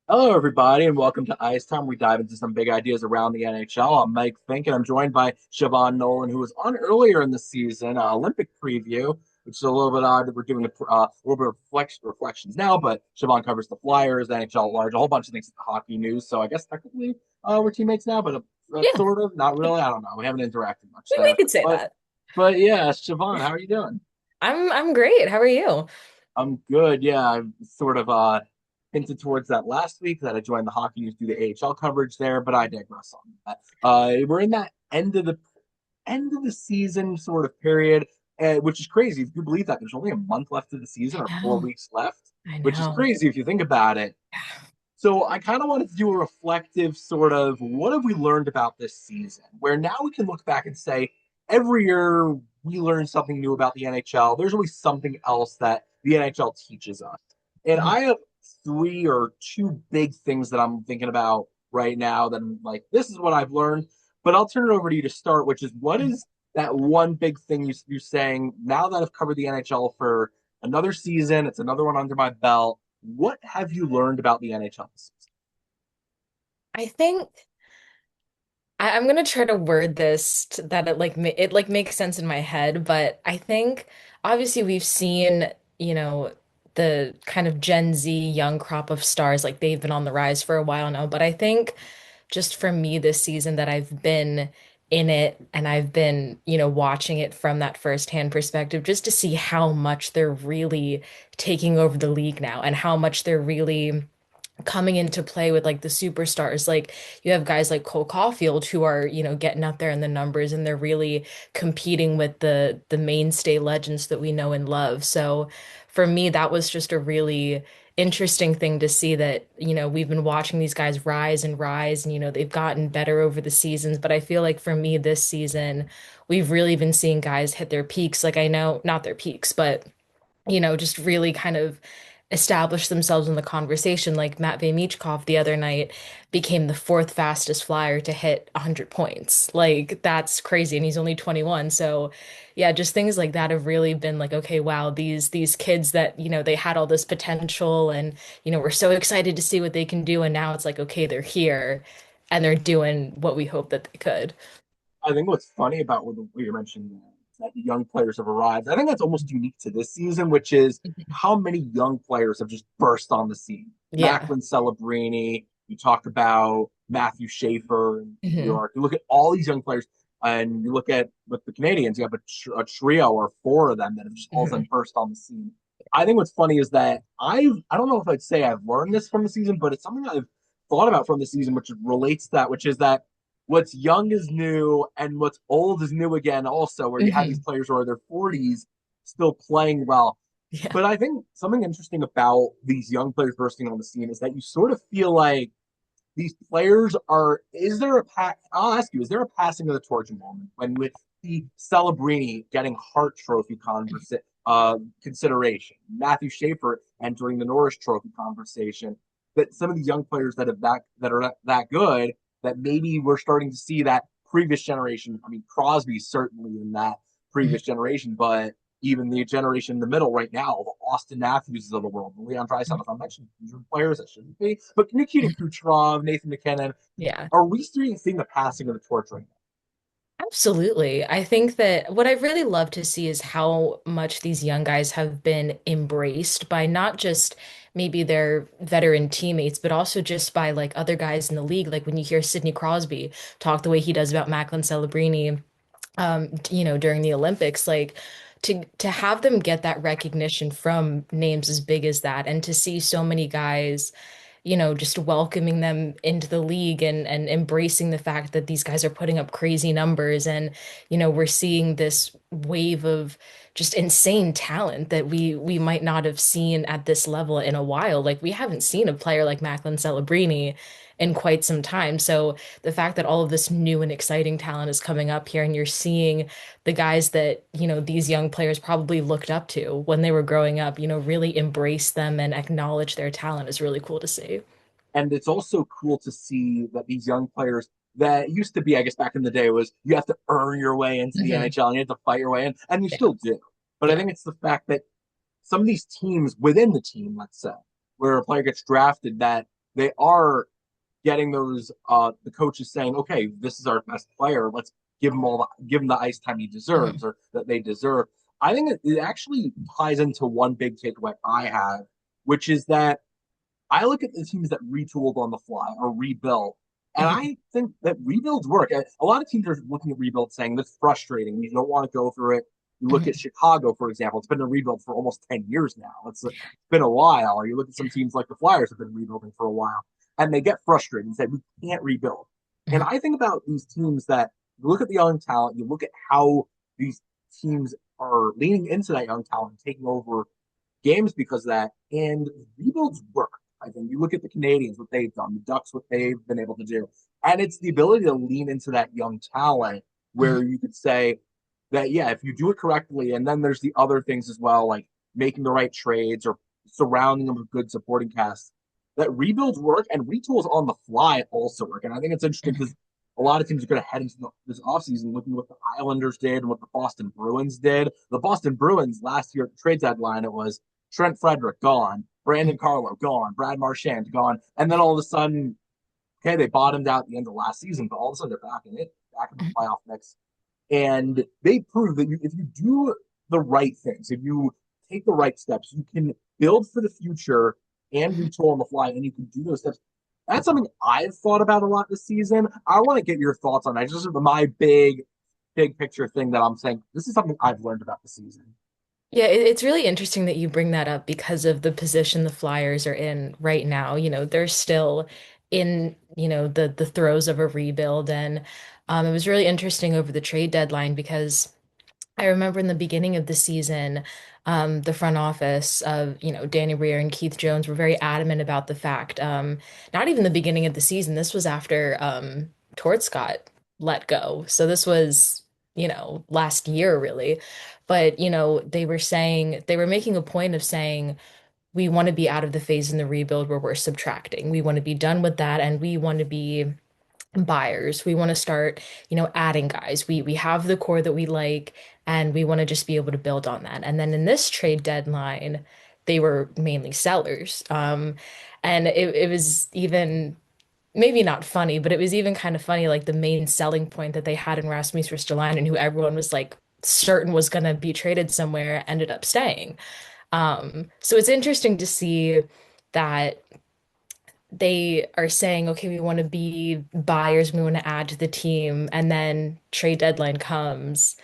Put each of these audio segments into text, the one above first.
Hello, everybody, and welcome to Ice Time. We dive into some big ideas around the NHL. I'm Mike Fink, and I'm joined by Siobhan Nolan, who was on earlier in the season, Olympic preview, which is a little bit odd that we're doing a little bit of reflections now, but Siobhan covers the Flyers, the NHL at large, a whole bunch of things, hockey news. So I guess technically we're teammates now, but Yeah, sort of, not really. I don't know. We haven't interacted much we there. could say But that. but yeah, Siobhan, how are you doing? I'm great. How are you? I'm good. Yeah, I sort of hinted towards that last week that I joined the hockey news due to AHL coverage there, but I digress on that. We're in that end of the season sort of period, which is crazy if you believe that there's only a month left of the season or I four know. weeks left, I which is know. crazy if you think about it. So I kind of wanted to do a reflective sort of what have we learned about this season, where now we can look back and say every year we learn something new about the NHL. There's always something else that the NHL teaches us. And Mhm. I have three or two big things that I'm thinking about right now that I'm like, this is what I've learned. But I'll turn it over to you to start, which is what is that one big thing you're saying now that I've covered the NHL for another season? It's another one under my belt. What have you learned about the NHL this season? I think I'm gonna try to word this that it like makes sense in my head, but I think obviously we've seen, the kind of Gen Z young crop of stars, like they've been on the rise for a while now, but I think just for me this season that I've been in it and I've been, watching it from that firsthand perspective just to see how much they're really taking over the league now and how much they're really coming into play with like the superstars. Like you have guys like Cole Caulfield who are, getting up there in the numbers and they're really competing with the mainstay legends that we know and love. So for me, that was just a really interesting thing to see that, we've been watching these guys rise and rise and, they've gotten better over the seasons. But I feel like for me this season, we've really been seeing guys hit their peaks. Like I know, not their peaks, but just really kind of establish themselves in the conversation. Like Matvey Michkov the other night became the fourth fastest flyer to hit 100 points. Like that's crazy, and he's only 21. So, yeah, just things like that have really been like, okay, wow, these kids that they had all this potential, and we're so excited to see what they can do, and now it's like, okay, they're here, and they're doing what we hoped that they could. I think what's funny about what you mentioned is that the young players have arrived. I think that's almost unique to this season, which is how many young players have just burst on the scene. Yeah. Macklin Celebrini, you talk about Matthew Schaefer in New Hmm. York. You look at all these young players, and you look at with the Canadians, you have a trio or four of them that have just all of a Hmm. sudden burst on the scene. I think what's funny is that I don't know if I'd say I've learned this from the season, but it's something I've thought about from the season, which relates to that, which is that what's young is new and what's old is new again also, where you have these Hmm. players who are in their 40s still playing well. Yeah. But I think something interesting about these young players bursting on the scene is that you sort of feel like these players are, is there a I'll ask you, is there a passing of the torch moment when with the Celebrini getting Hart Trophy consideration, Matthew Schaefer entering the Norris Trophy conversation, that some of the young players that are that good, that maybe we're starting to see that previous generation. I mean, Crosby's certainly in that previous generation, but even the generation in the middle right now, the Austin Matthews of the world, the Leon Draisaitl. If I'm mentioning players that shouldn't be, but Nikita Kucherov, Nathan McKinnon, Yeah. are we seeing the passing of the torch right Absolutely. I think that what I really love to see is how much these young guys have been embraced by not just maybe their veteran teammates, but also just by like other guys in the league. Like when you hear Sidney Crosby talk the way he does about Macklin Celebrini, during the Olympics, like to have them get that recognition from names as big as that, and to see so many guys just welcoming them into the league and embracing the fact that these guys are putting up crazy numbers. And, we're seeing this wave of just insane talent that we might not have seen at this level in a while. Like we haven't seen a player like Macklin Celebrini in quite some time. So the fact that all of this new and exciting talent is coming up here and you're seeing the guys that, these young players probably looked up to when they were growing up, really embrace them and acknowledge their talent is really cool to see. and it's also cool to see that these young players that used to be, I guess, back in the day was you have to earn your way into the Hmm. NHL and you have to fight your way in, and you Yeah. still do. But I Yeah. think it's the fact that some of these teams within the team, let's say, where a player gets drafted, that they are getting those the coaches saying, okay, this is our best player. Let's give him the ice time he deserves Mhm. or that they deserve. I think it actually ties into one big takeaway I have, which is that I look at the teams that retooled on the fly or rebuilt, and Mhm. I think that rebuilds work. A lot of teams are looking at rebuild saying that's frustrating. We don't want to go through it. You look at Mhm. Chicago, for example; it's been a rebuild for almost 10 years now. It's been a while. Or you look at some teams like the Flyers have been rebuilding for a while, and they get frustrated and say we can't rebuild. And Mhm. I think about these teams that you look at the young talent, you look at how these teams are leaning into that young talent and taking over games because of that, and rebuilds work. I think you look at the Canadians, what they've done, the Ducks, what they've been able to do. And it's the ability to lean into that young talent Mhm. where you could say that, yeah, if you do it correctly, and then there's the other things as well, like making the right trades or surrounding them with good supporting casts, that rebuilds work and retools on the fly also work. And I think it's interesting because a lot of teams are going to head into this offseason looking at what the Islanders did and what the Boston Bruins did. The Boston Bruins last year at the trade deadline, it was Trent Frederick gone, Brandon Carlo gone, Brad Marchand gone, and then all of a sudden, okay, they bottomed out at the end of last season, but all of a sudden they're back in the playoff mix, and they prove that if you do the right things, if you take the right steps, you can build for the future and retool on the fly, and you can do those steps. That's something I've thought about a lot this season. I want to get your thoughts on that. Just my big picture thing that I'm saying. This is something I've learned about the season. Yeah, it's really interesting that you bring that up because of the position the Flyers are in right now. They're still in, the throes of a rebuild. And it was really interesting over the trade deadline because I remember in the beginning of the season, the front office of, Danny Briere and Keith Jones were very adamant about the fact, not even the beginning of the season, this was after Torts got let go. So this was, last year really. But, they were making a point of saying, we want to be out of the phase in the rebuild where we're subtracting. We want to be done with that and we want to be buyers. We want to start, adding guys. We have the core that we like, and we want to just be able to build on that. And then in this trade deadline, they were mainly sellers. And it was even maybe not funny, but it was even kind of funny, like the main selling point that they had in Rasmus Ristolainen, who everyone was like certain was going to be traded somewhere, ended up staying. So it's interesting to see that they are saying, okay, we want to be buyers, we want to add to the team, and then trade deadline comes,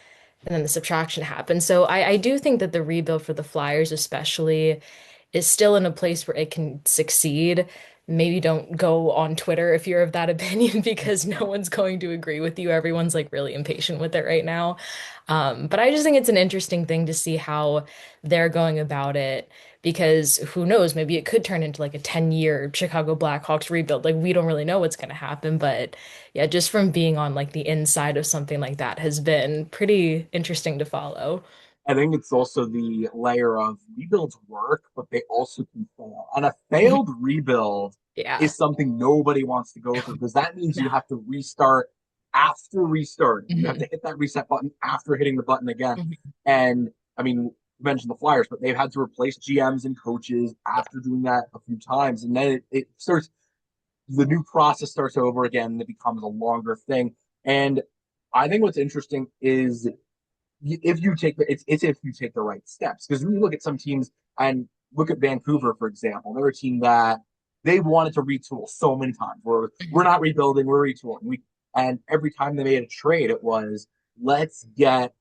and then the subtraction happens. So I do think that the rebuild for the Flyers, especially, is still in a place where it can succeed. Maybe don't go on Twitter if you're of that opinion because no one's going to agree with you. Everyone's like really impatient with it right now. But I just think it's an interesting thing to see how they're going about it because who knows, maybe it could turn into like a 10-year Chicago Blackhawks rebuild. Like we don't really know what's going to happen, but yeah, just from being on like the inside of something like that has been pretty interesting to follow. I think it's also the layer of rebuilds work, but they also can fail. And a Mhm. failed rebuild Yeah. is something nobody wants to go through because that means No. you have to restart after restarting. You have Mhm. to hit that reset button after hitting the button again. Mhm. And I mean, you mentioned the Flyers, but they've had to replace GMs and coaches Yeah. after doing that a few times. And then it starts, the new process starts over again and it becomes a longer thing. And I think what's interesting is if you take it's if you take the right steps because when you look at some teams and look at Vancouver for example, they're a team that they wanted to retool so many times. We're Mhm. not rebuilding, we're retooling. And every time they made a trade, it was let's get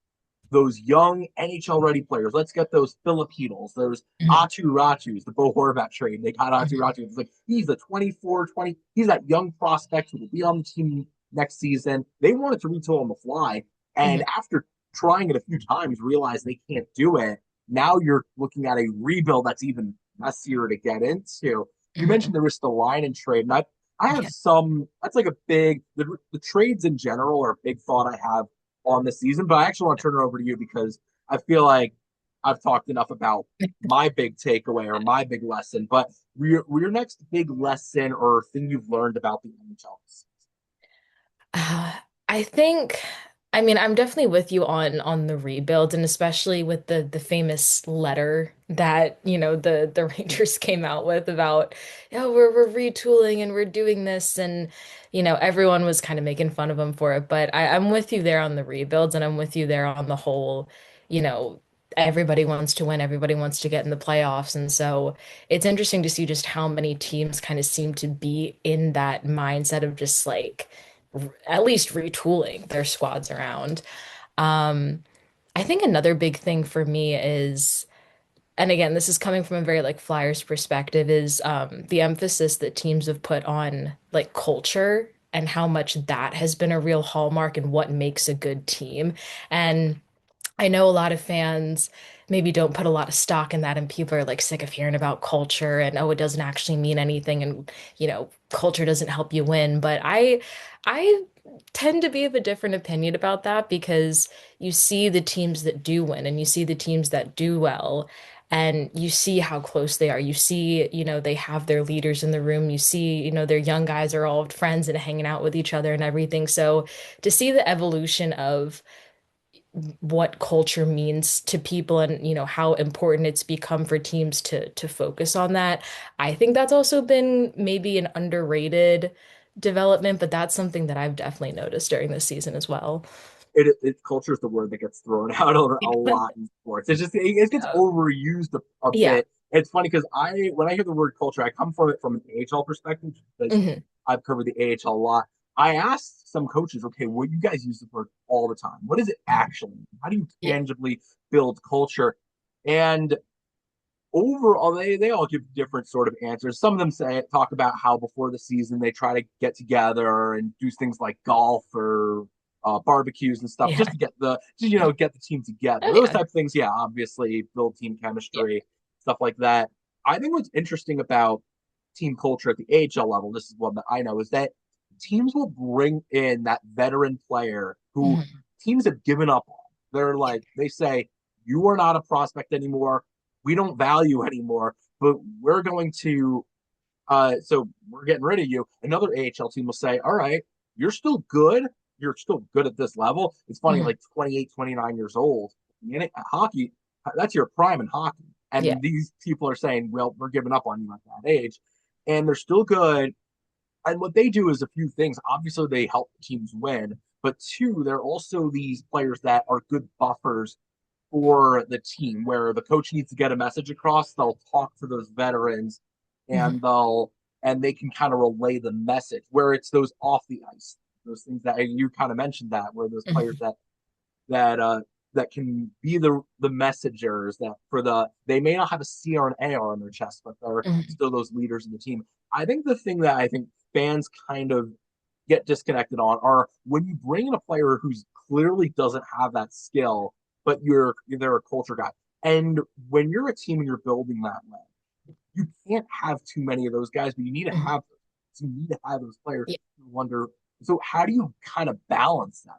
those young NHL ready players. Let's get those Filipinos, those Mhm. Atu Ratus, the Bo Horvat trade. They got Atu Mhm. Ratu. It's like he's a 24, 20. He's that young prospect who will be on the team next season. They wanted to retool on the fly. And Mhm. after trying it a few times, realize they can't do it. Now you're looking at a rebuild that's even messier to get into. You mentioned Mhm. there was the line and trade, and I have Yeah. some. That's like a big. The trades in general are a big thought I have on the season. But I actually want to turn it over to you because I feel like I've talked enough about my big takeaway or my big lesson. But your next big lesson or thing you've learned about the NHL? Uh, I think. I mean, I'm definitely with you on the rebuild, and especially with the famous letter that, the Rangers came out with about, we're retooling and we're doing this, and everyone was kind of making fun of them for it. But I'm with you there on the rebuilds, and I'm with you there on the whole, you know, everybody wants to win, everybody wants to get in the playoffs, and so it's interesting to see just how many teams kind of seem to be in that mindset of just like at least retooling their squads around. Um, I think another big thing for me is, and again, this is coming from a very like Flyers perspective, is the emphasis that teams have put on like culture and how much that has been a real hallmark and what makes a good team. And I know a lot of fans maybe don't put a lot of stock in that, and people are like sick of hearing about culture and oh, it doesn't actually mean anything, and culture doesn't help you win. But I tend to be of a different opinion about that because you see the teams that do win and you see the teams that do well. And you see how close they are. You see, they have their leaders in the room. You see, their young guys are all friends and hanging out with each other and everything. So to see the evolution of what culture means to people and how important it's become for teams to focus on that. I think that's also been maybe an underrated development, but that's something that I've definitely noticed during this season as well. Culture is the word that gets thrown out a lot in sports. It gets Yeah. overused a Yeah. bit. It's funny because I when I hear the word culture, I come from it from an AHL perspective because Hmm. I've covered the AHL a lot. I asked some coaches, okay, well, you guys use the word all the time. What does it actually mean? How do you Yeah. tangibly build culture? And overall, they all give different sort of answers. Some of them talk about how before the season they try to get together and do things like golf or barbecues and stuff Yeah. just to get the team together. Oh Those yeah. type of things, yeah, obviously build team Yeah. chemistry, stuff like that. I think what's interesting about team culture at the AHL level, this is one that I know, is that teams will bring in that veteran player who Mhm. teams have given up on. They say, you are not a prospect anymore, we don't value anymore, but we're going to so we're getting rid of you. Another AHL team will say, all right, you're still good. You're still good at this level. It's funny, Mhm. like 28, 29 years old. Hockey, that's your prime in hockey. Yeah. And these people are saying, well, we're giving up on you at that age. And they're still good. And what they do is a few things. Obviously, they help teams win. But two, they're also these players that are good buffers for the team where the coach needs to get a message across. They'll talk to those veterans Mhm. and they can kind of relay the message where it's those off the ice, those things that you kind of mentioned that where those players Mhm. that uh that can be the messengers that for they may not have a C or an AR on their chest, but they're Mhm. still those leaders in the team. I think the thing that I think fans kind of get disconnected on are when you bring in a player who's clearly doesn't have that skill, but they're a culture guy. And when you're a team and you're building that way, you can't have too many of those guys, but Mhm. you need to have those players Yeah. who wonder. So how do you kind of balance that?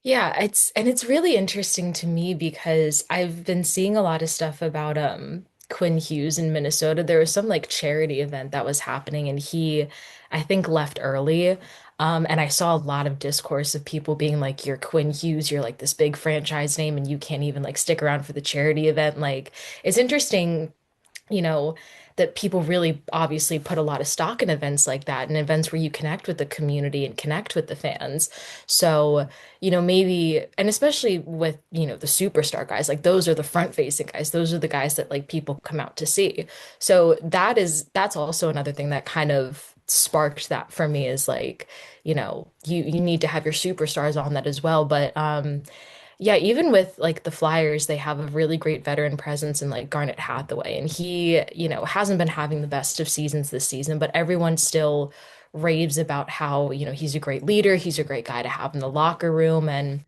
Yeah, it's really interesting to me because I've been seeing a lot of stuff about Quinn Hughes in Minnesota. There was some like charity event that was happening and he I think left early. And I saw a lot of discourse of people being like, you're Quinn Hughes, you're like this big franchise name and you can't even like stick around for the charity event. Like it's interesting that people really obviously put a lot of stock in events like that and events where you connect with the community and connect with the fans. So, maybe, and especially with, the superstar guys, like those are the front-facing guys. Those are the guys that like people come out to see. So that's also another thing that kind of sparked that for me is like, you need to have your superstars on that as well. But yeah, even with like the Flyers, they have a really great veteran presence in like Garnet Hathaway. And he, hasn't been having the best of seasons this season, but everyone still raves about how, he's a great leader, he's a great guy to have in the locker room. And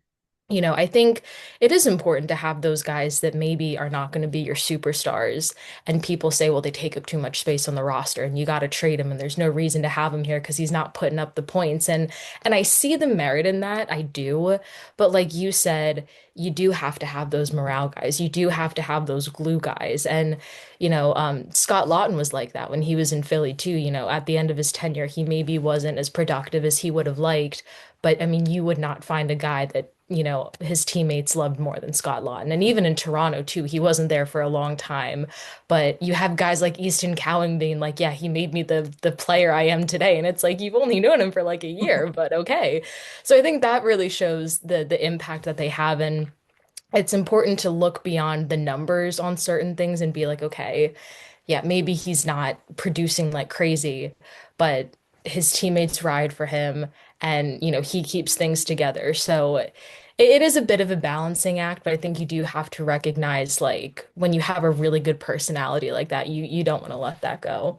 I think it is important to have those guys that maybe are not going to be your superstars. And people say, well, they take up too much space on the roster and you got to trade him and there's no reason to have him here because he's not putting up the points. And I see the merit in that. I do. But like you said, you do have to have those morale guys. You do have to have those glue guys. And, Scott Lawton was like that when he was in Philly too. At the end of his tenure, he maybe wasn't as productive as he would have liked. But I mean, you would not find a guy that his teammates loved more than Scott Lawton. And even in Toronto too, he wasn't there for a long time. But you have guys like Easton Cowan being like, yeah, he made me the player I am today. And it's like you've only known him for like a year, but okay. So I think that really shows the impact that they have. And it's important to look beyond the numbers on certain things and be like, okay, yeah, maybe he's not producing like crazy, but his teammates ride for him and, he keeps things together. So it is a bit of a balancing act, but I think you do have to recognize like when you have a really good personality like that, you don't want to let that go.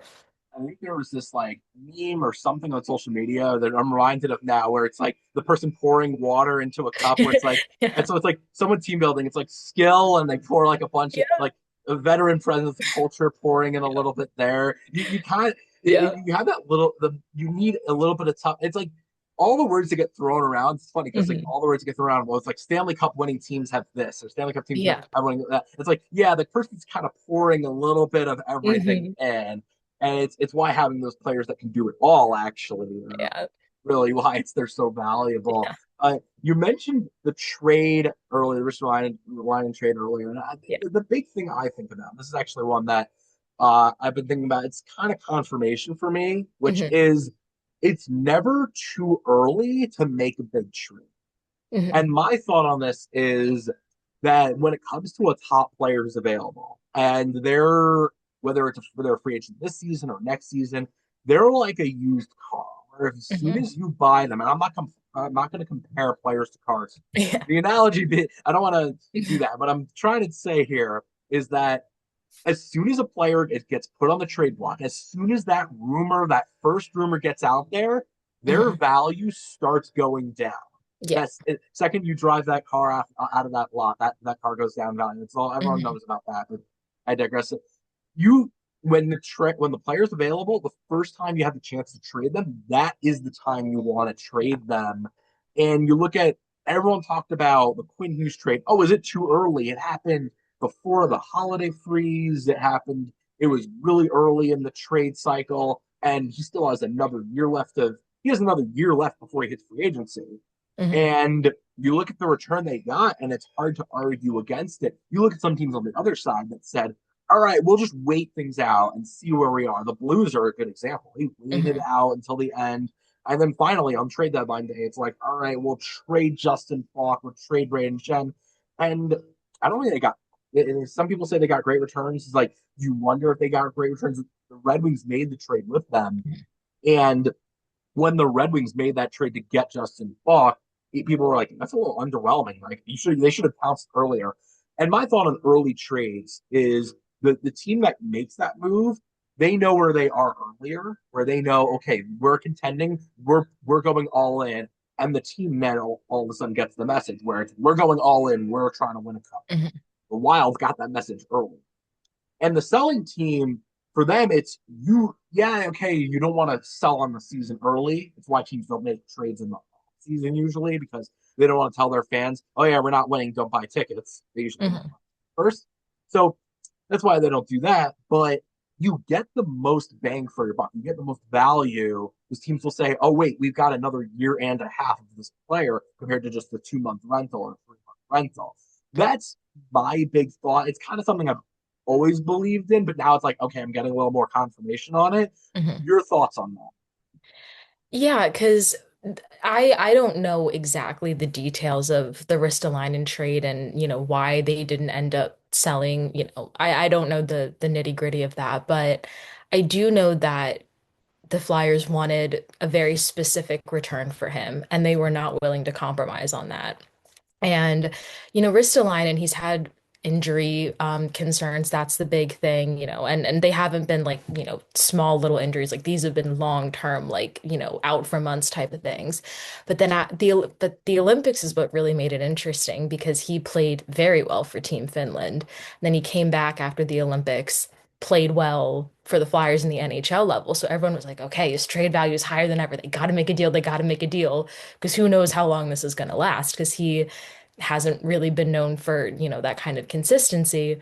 I think there was this like meme or something on social media that I'm reminded of now where it's like the person pouring water into a cup where it's like, Yeah. and so it's like someone team building, it's like skill and they pour like a bunch of Yeah. like a veteran presence and culture pouring in a little bit there. You kind of, Yeah. you have that you need a little bit of tough. It's like all the words that get thrown around. It's funny because like Hmm. all the words that get thrown around, well, it's like Stanley Cup winning teams have this or Stanley Cup teams Yeah. have winning that. It's like, yeah, the person's kind of pouring a little bit of everything Hmm. in and it's why having those players that can do it all actually Yeah. really why they're so valuable. Yeah. You mentioned the trade earlier, the Richard Ryan trade earlier, and Yeah. the big thing I think about this is actually one that I've been thinking about. It's kind of confirmation for me, which Hmm. is it's never too early to make a big trade. Hmm. And my thought on this is that when it comes to a top player who's available, and they're whether a free agent this season or next season, they're like a used car. Where as soon Hmm. as you buy them, and I'm not going to compare players to cars. Yeah. The analogy, I don't want to do that, but I'm trying to say here is that as soon as a player it gets put on the trade block, as soon as that first rumor gets out there, their Hmm. value starts going down. Yeah. That's it. Second, you drive that car out of that lot, that car goes down value. It's all everyone Hmm. knows about that. But I digress. You when the player's available, the first time you have the chance to trade them, that is the time you want to Yeah. trade them. And you look at everyone talked about the Quinn Hughes trade. Oh, is it too early? It happened before the holiday freeze. It happened. It was really early in the trade cycle, and he still has another year left of. He has another year left before he hits free agency. Hmm. And you look at the return they got, and it's hard to argue against it. You look at some teams on the other side that said, all right, we'll just wait things out and see where we are. The Blues are a good example. They waited Hmm. out until the end. And then finally, on trade deadline day, it's like, all right, we'll trade Justin Falk, we'll trade Braden Shen. And I don't think they got, some people say they got great returns. It's like, you wonder if they got great returns. The Red Wings made the trade with them. And when the Red Wings made that trade to get Justin Falk, people were like, "That's a little underwhelming. Like they should have pounced earlier." And my thought on early trades is the team that makes that move, they know where they are earlier, where they know, okay, we're contending, we're going all in, and the team then all of a sudden gets the message where it's, we're going all in, we're trying to win a cup. Hmm. The Wild got that message early. And the selling team, for them, it's you, yeah, okay, you don't want to sell on the season early. It's why teams don't make trades in the season usually because they don't want to tell their fans, oh, yeah, we're not winning, don't buy tickets. They usually want to Hmm. buy first. So that's why they don't do that. But you get the most bang for your buck. You get the most value because teams will say, oh, wait, we've got another year and a half of this player compared to just the 2 month rental or 3 month rental. That's my big thought. It's kind of something I've always believed in, but now it's like, okay, I'm getting a little more confirmation on it. Hmm. Your thoughts on that? Yeah, because I don't know exactly the details of the Ristolainen trade and why they didn't end up selling. I don't know the nitty-gritty of that, but I do know that the Flyers wanted a very specific return for him, and they were not willing to compromise on that. And Ristolainen, he's had injury concerns. That's the big thing, and they haven't been like, small little injuries. Like these have been long term, like, out for months type of things. But the Olympics is what really made it interesting because he played very well for Team Finland. And then he came back after the Olympics, played well for the Flyers in the NHL level. So everyone was like, okay, his trade value is higher than ever. They got to make a deal. They got to make a deal because who knows how long this is going to last because he hasn't really been known for, that kind of consistency.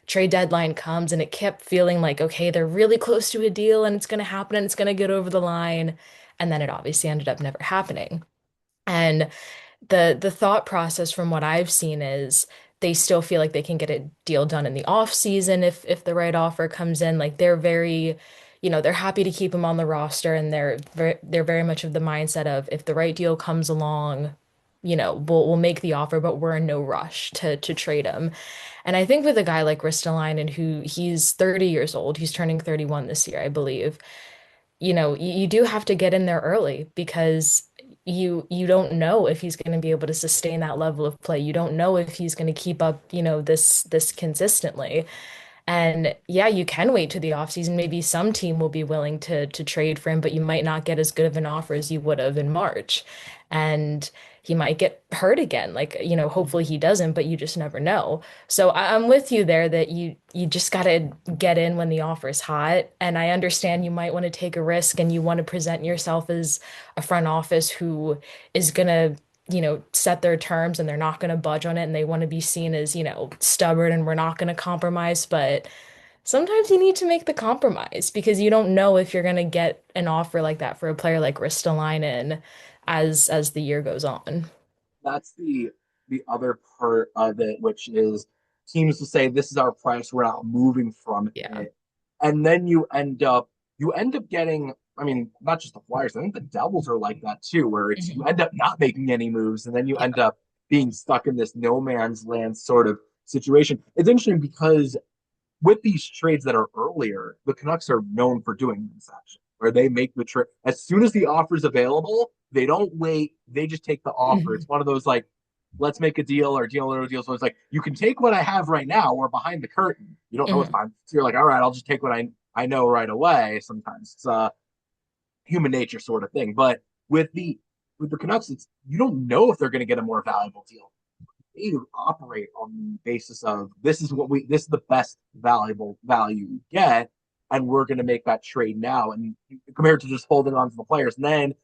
Trade deadline comes and it kept feeling like, okay, they're really close to a deal and it's going to happen and it's going to get over the line. And then it obviously ended up never happening. And the thought process from what I've seen is they still feel like they can get a deal done in the off season if the right offer comes in. Like they're very, they're happy to keep him on the roster and they're very much of the mindset of if the right deal comes along, we'll make the offer, but we're in no rush to trade him. And I think with a guy like Ristolainen, who he's 30 years old, he's turning 31 this year, I believe, you do have to get in there early because you don't know if he's going to be able to sustain that level of play. You don't know if he's going to keep up, this consistently. And yeah, you can wait to the offseason. Maybe some team will be willing to trade for him, but you might not get as good of an offer as you would have in March. And he might get hurt again. Like, hopefully he doesn't, but you just never know. So I'm with you there that you just gotta get in when the offer's hot. And I understand you might want to take a risk and you want to present yourself as a front office who is gonna set their terms and they're not going to budge on it and they want to be seen as, stubborn and we're not going to compromise. But sometimes you need to make the compromise because you don't know if you're going to get an offer like that for a player like Ristolainen as the year goes on. That's the other part of it, which is teams will say this is our price, we're not moving from Yeah. it, and then you end up getting. I mean, not just the Flyers. I think the Devils are like that too, where it's you Mhm. end up not making any moves, and then you end Yeah. up being stuck in this no man's land sort of situation. It's interesting because with these trades that are earlier, the Canucks are known for doing this action, where they make the trade as soon as the offer is available. They don't wait; they just take the offer. Mhm. It's one of those like, let's make a deal or deal or deal. So it's like you can take what I have right now. We're behind the curtain. You don't know what's Mhm. behind. So you're like, all right, I'll just take what I know right away. Sometimes it's human nature sort of thing. But with the Canucks, it's you don't know if they're going to get a more valuable deal. They operate on the basis of this is the best valuable value we get, and we're going to make that trade now. And compared to just holding on to the players, and then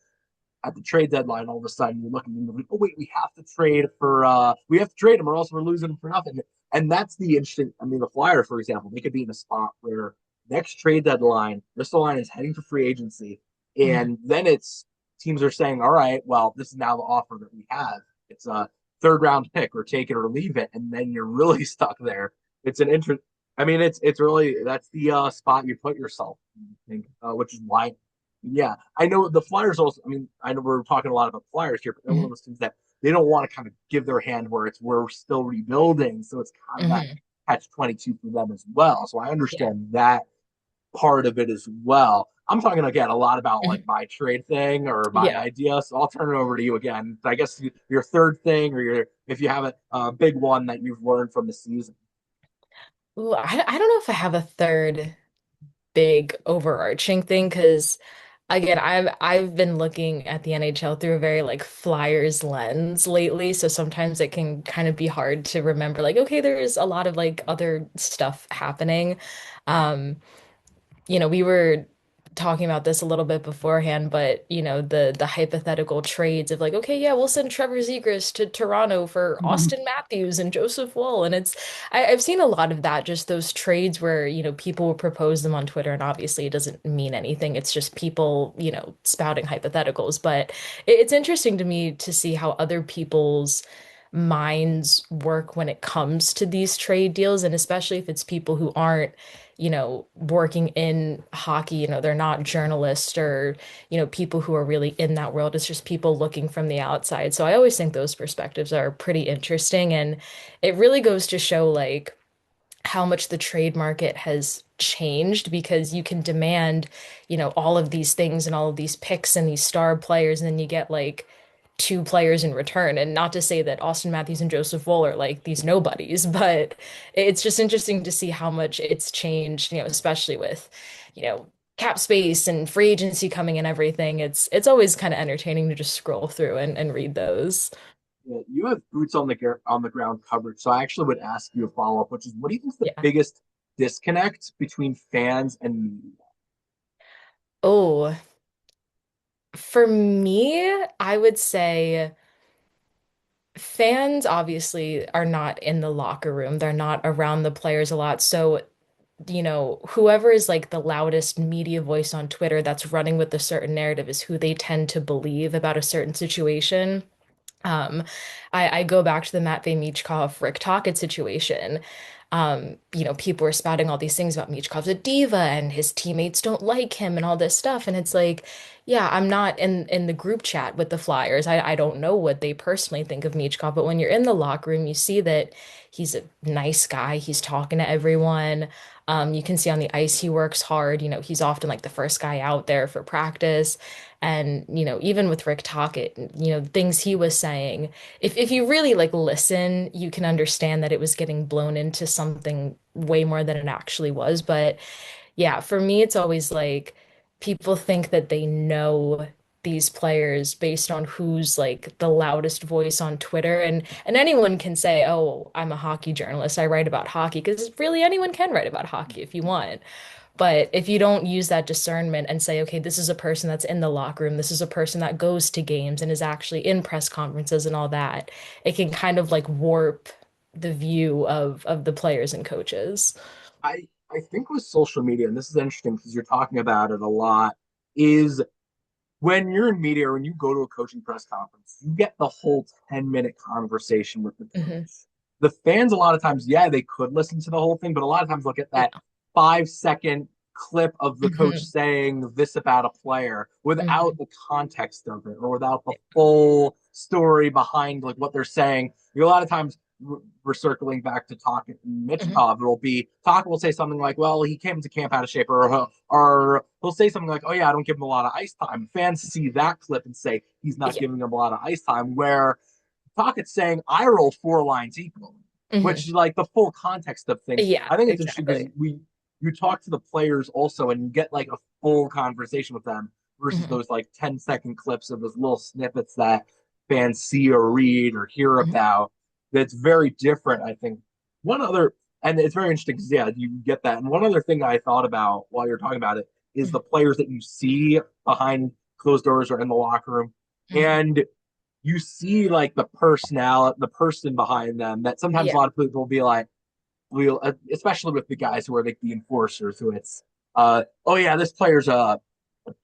at the trade deadline, all of a sudden you're looking and like, oh wait, we have to trade him, or else we're losing him for nothing. And that's the interesting. I mean, the Flyers, for example, they could be in a spot where next trade deadline, this line is heading for free agency, Mhm. and then it's teams are saying, all right, well, this is now the offer that we have. It's a third round pick, or take it or leave it, and then you're really stuck there. It's an interest. I mean, it's really that's the spot you put yourself, I think, which is why yeah, I know the Flyers also. I mean, I know we're talking a lot about Flyers here, but they're one of Mhm. those teams that they don't want to kind of give their hand where we're still rebuilding. So it's kind of that Mhm. catch 22 for them as well. So I Yeah. understand that part of it as well. I'm talking again a lot about like Mhm. my trade thing or my Yeah. idea. So I'll turn it over to you again. I guess your third thing or your if you have a big one that you've learned from the season. Ooh, I don't know if I have a third big overarching thing because again, I've been looking at the NHL through a very like Flyers lens lately, so sometimes it can kind of be hard to remember like okay, there's a lot of like other stuff happening. Um we were talking about this a little bit beforehand, but the hypothetical trades of like, okay, yeah, we'll send Trevor Zegras to Toronto for Austin Matthews and Joseph Woll. And I've seen a lot of that, just those trades where, people will propose them on Twitter, and obviously it doesn't mean anything. It's just people, spouting hypotheticals. But it's interesting to me to see how other people's minds work when it comes to these trade deals, and especially if it's people who aren't working in hockey, they're not journalists or, people who are really in that world. It's just people looking from the outside. So I always think those perspectives are pretty interesting. And it really goes to show like how much the trade market has changed because you can demand, all of these things and all of these picks and these star players, and then you get like two players in return. And not to say that Austin Matthews and Joseph Woll are like these nobodies, but it's just interesting to see how much it's changed, especially with, you know, cap space and free agency coming and everything. It's always kind of entertaining to just scroll through and read those. Yeah, you have boots on the ground coverage, so I actually would ask you a follow up, which is, what do you think is the Yeah. biggest disconnect between fans and media? Oh, for me, I would say fans obviously are not in the locker room. They're not around the players a lot. So, whoever is like the loudest media voice on Twitter that's running with a certain narrative is who they tend to believe about a certain situation. Um, I go back to the Matvey Michkov Rick Tocchet situation. People were spouting all these things about Michkov's a diva and his teammates don't like him and all this stuff. And it's like, yeah, I'm not in the group chat with the Flyers. I don't know what they personally think of Michkov, but when you're in the locker room, you see that he's a nice guy. He's talking to everyone. You can see on the ice he works hard. He's often like the first guy out there for practice. And, even with Rick Tocchet, things he was saying, if you really like listen, you can understand that it was getting blown into something way more than it actually was. But yeah, for me, it's always like people think that they know these players based on who's like the loudest voice on Twitter. And anyone can say, "Oh, I'm a hockey journalist. I write about hockey," because really anyone can write about hockey if you want. But if you don't use that discernment and say, okay, this is a person that's in the locker room, this is a person that goes to games and is actually in press conferences and all that, it can kind of like warp the view of the players and coaches. I think with social media, and this is interesting because you're talking about it a lot, is when you're in media or when you go to a coaching press conference, you get the whole 10-minute conversation with the coach. Hmm. The fans, a lot of times, yeah, they could listen to the whole thing, but a lot of times they'll get that Yeah. 5-second clip of the coach Hmm. saying this about a player without Hmm. the context of it or without the full story behind like what they're saying. A lot of times we're circling back to talking Hmm. Mitchkov. It'll be Talk will say something like, "Well, he came to camp out of shape," or he'll say something like, "Oh yeah, I don't give him a lot of ice time." Fans see that clip and say he's not Yeah. giving him a lot of ice time. Where Talkett's saying I roll 4 lines equal, which Hmm. is like the full context of things. Yeah, I think it's interesting because exactly. we you talk to the players also and you get like a full conversation with them versus Hmm. those like 10-second clips of those little snippets that fans see or read or hear Hmm. about. That's very different, I think. One other, and it's very interesting because, yeah, you get that. And one other thing I thought about while you're talking about it is the players that you see behind closed doors or in the locker room. Hmm. And you see like the personality, the person behind them that sometimes a Yeah. lot of people will be like, we'll, especially with the guys who are like the enforcers who it's, oh yeah, this player's a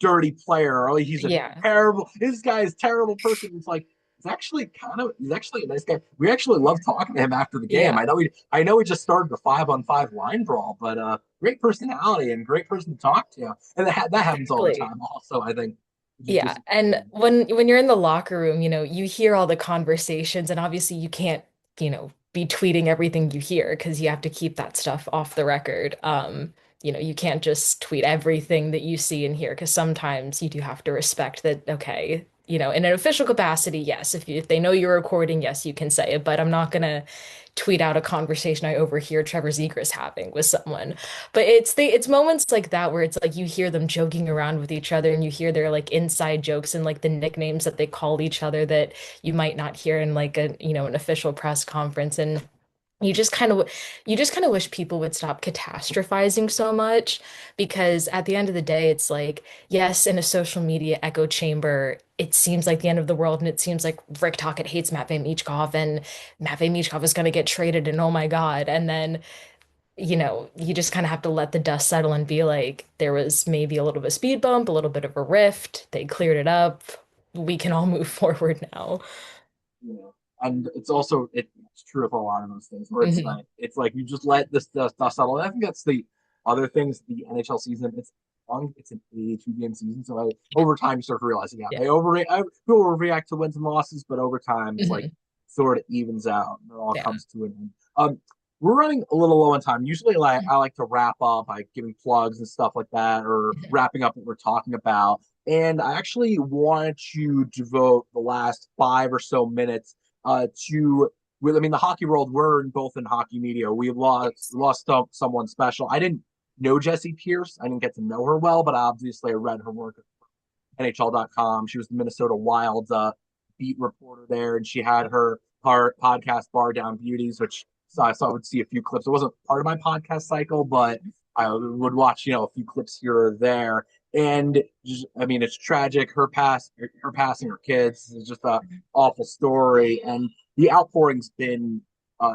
dirty player. Oh, he's a Yeah. terrible, this guy is a terrible person. It's like, he's actually a nice guy. We actually love talking to him after the game. Yeah. I know we just started the 5-on-5 line brawl, but great personality and great person to talk to. And that happens all the Exactly. time also, I think. Yeah, Just and when you're in the locker room, you hear all the conversations, and obviously you can't, be tweeting everything you hear because you have to keep that stuff off the record. You can't just tweet everything that you see and hear because sometimes you do have to respect that, okay, in an official capacity, yes, if they know you're recording, yes, you can say it, but I'm not gonna tweet out a conversation I overhear Trevor Zegras having with someone. But it's moments like that where it's like you hear them joking around with each other and you hear their like inside jokes and like the nicknames that they call each other that you might not hear in like an official press conference. And you just kind of you just kind of wish people would stop catastrophizing so much because at the end of the day it's like yes, in a social media echo chamber it seems like the end of the world and it seems like Rick Tocchet hates Matvey Michkov and Matvey Michkov is going to get traded and oh my God, and then you just kind of have to let the dust settle and be like, there was maybe a little bit of a speed bump, a little bit of a rift. They cleared it up. We can all move forward now. you know, and it's true of a lot of those things where Hmm. it's like you just let this stuff settle. And I think that's the other things. The NHL season, it's long. It's an 82 game season, so over time you start realizing, yeah, Yeah. people overreact to wins and losses, but over time it's like Hmm. sort of evens out and it all Yeah. comes to an end. We're running a little low on time. Usually, like I like to wrap up by giving plugs and stuff like that, or Mhm. wrapping up what we're talking about. And I actually wanted to devote the last 5 or so minutes to, I mean, the hockey world, we're both in hockey media. We lost someone special. I didn't know Jessi Pierce. I didn't get to know her well, but obviously I read her work at NHL.com. She was the Minnesota Wild's beat reporter there, and she had her podcast Bar Down Beauties, which I would see a few clips. It wasn't part of my podcast cycle, but I would watch, a few clips here or there. And just, I mean, it's tragic. Her passing her kids is just a awful story, and the outpouring's been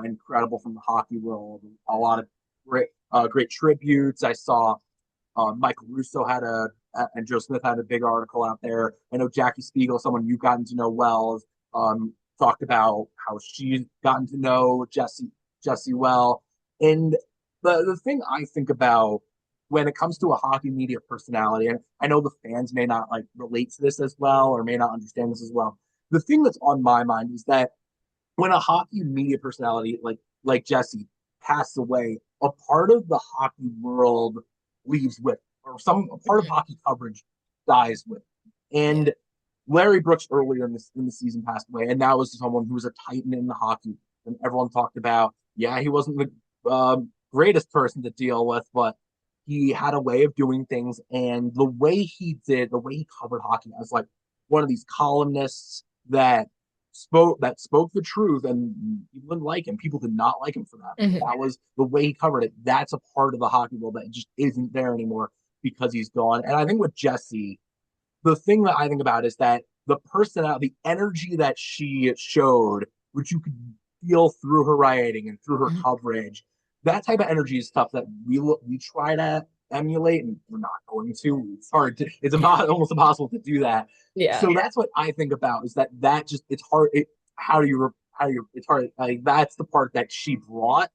incredible from the hockey world. A lot of great tributes. I saw Michael Russo had and Joe Smith had a big article out there. I know Jackie Spiegel, someone you've gotten to know well, talked about how she's gotten to know Jessi well. And the thing I think about when it comes to a hockey media personality, and I know the fans may not like relate to this as well or may not understand this as well. The thing that's on my mind is that when a hockey media personality like Jessi passed away, a part of the hockey world leaves with, or some a part of Mhm. hockey coverage dies with. Yeah. And Larry Brooks earlier in the season passed away, and that was someone who was a titan in the hockey, and everyone talked about. Yeah, he wasn't the greatest person to deal with, but he had a way of doing things, and the way he covered hockey, as like one of these columnists that spoke the truth, and people didn't like him. People did not like him for that. Mhm. That was the way he covered it. That's a part of the hockey world that just isn't there anymore because he's gone. And I think with Jessi, the thing that I think about is that the personality, the energy that she showed, which you could feel through her writing and through her Mhm. coverage, that type of energy is stuff that we try to emulate, and we're not going to. It's hard to, it's almost impossible to do that. Yeah. So that's what I think about is that just it's hard. It's hard. Like that's the part that she brought,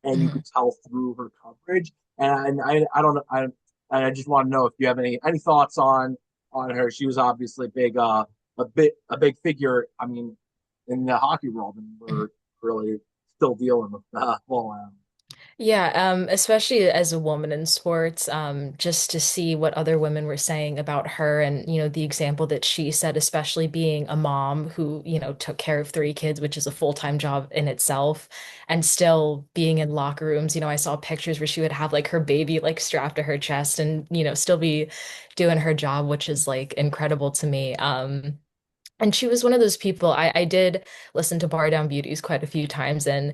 and you Mhm. could tell through her coverage. And I don't know. I just want to know if you have any thoughts on her. She was obviously a big figure. I mean, in the hockey world, and Mhm. we're really still dealing with well, Yeah, especially as a woman in sports, just to see what other women were saying about her and, the example that she set, especially being a mom who, took care of three kids, which is a full-time job in itself, and still being in locker rooms. I saw pictures where she would have like her baby like strapped to her chest and, still be doing her job, which is like incredible to me. And she was one of those people. I did listen to Bar Down Beauties quite a few times, and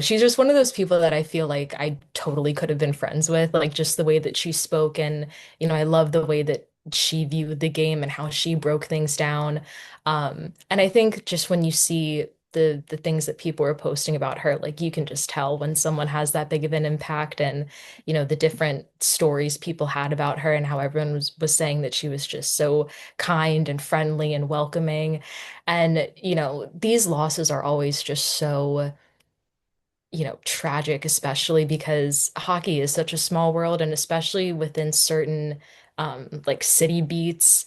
she's just one of those people that I feel like I totally could have been friends with, like just the way that she spoke, and I love the way that she viewed the game and how she broke things down. And I think just when you see the things that people are posting about her, like you can just tell when someone has that big of an impact, and the different stories people had about her and how everyone was saying that she was just so kind and friendly and welcoming. And, these losses are always just so, tragic, especially because hockey is such a small world, and especially within certain like city beats,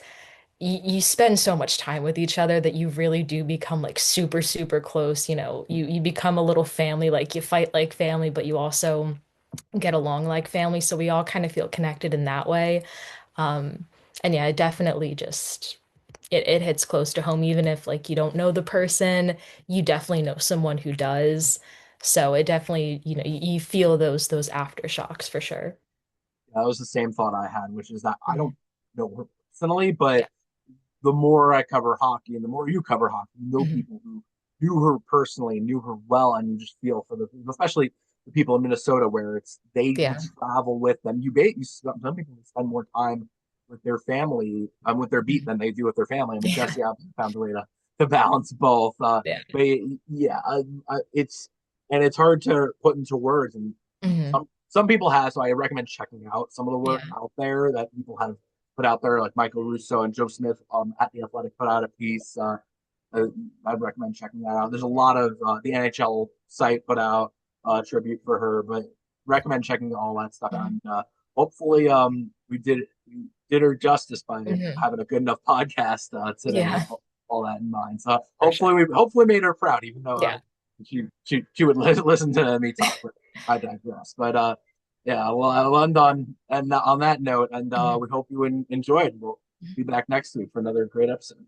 you spend so much time with each other that you really do become like super, super close. You become a little family, like you fight like family, but you also get along like family. So we all kind of feel connected in that way. Um, and yeah, it definitely just it hits close to home, even if like you don't know the person, you definitely know someone who does. So it definitely, you feel those aftershocks for sure. that was the same thought I had, which is that I Mhm. don't know her personally, Yeah. but the more I cover hockey and the more you cover hockey, you know Mhm. people who knew her personally, knew her well, and you just feel for especially the people in Minnesota where you Yeah. travel with them. Some people spend more time with their family, with their beat Mhm. than they do with their family. I mean, Yeah. Jesse obviously found a way to balance both. Yeah. But yeah, it's hard to put into words, and Hmm. some people have. So I recommend checking out some of the work Yeah. out there that people have put out there, like Michael Russo and Joe Smith at the Athletic put out a piece. Uh, I'd recommend checking that out. There's a lot of the NHL site put out a tribute for her, but recommend checking all that stuff out. Mhm. And hopefully, we did her justice by Hmm. having a good enough podcast today with Yeah, all that in mind. So for sure. hopefully made her proud, even though Yeah. she would listen to me talk. But I digress. But yeah, well, I'll end on and on that note, and Mhm. we hope you enjoyed. We'll be back next week for another great episode.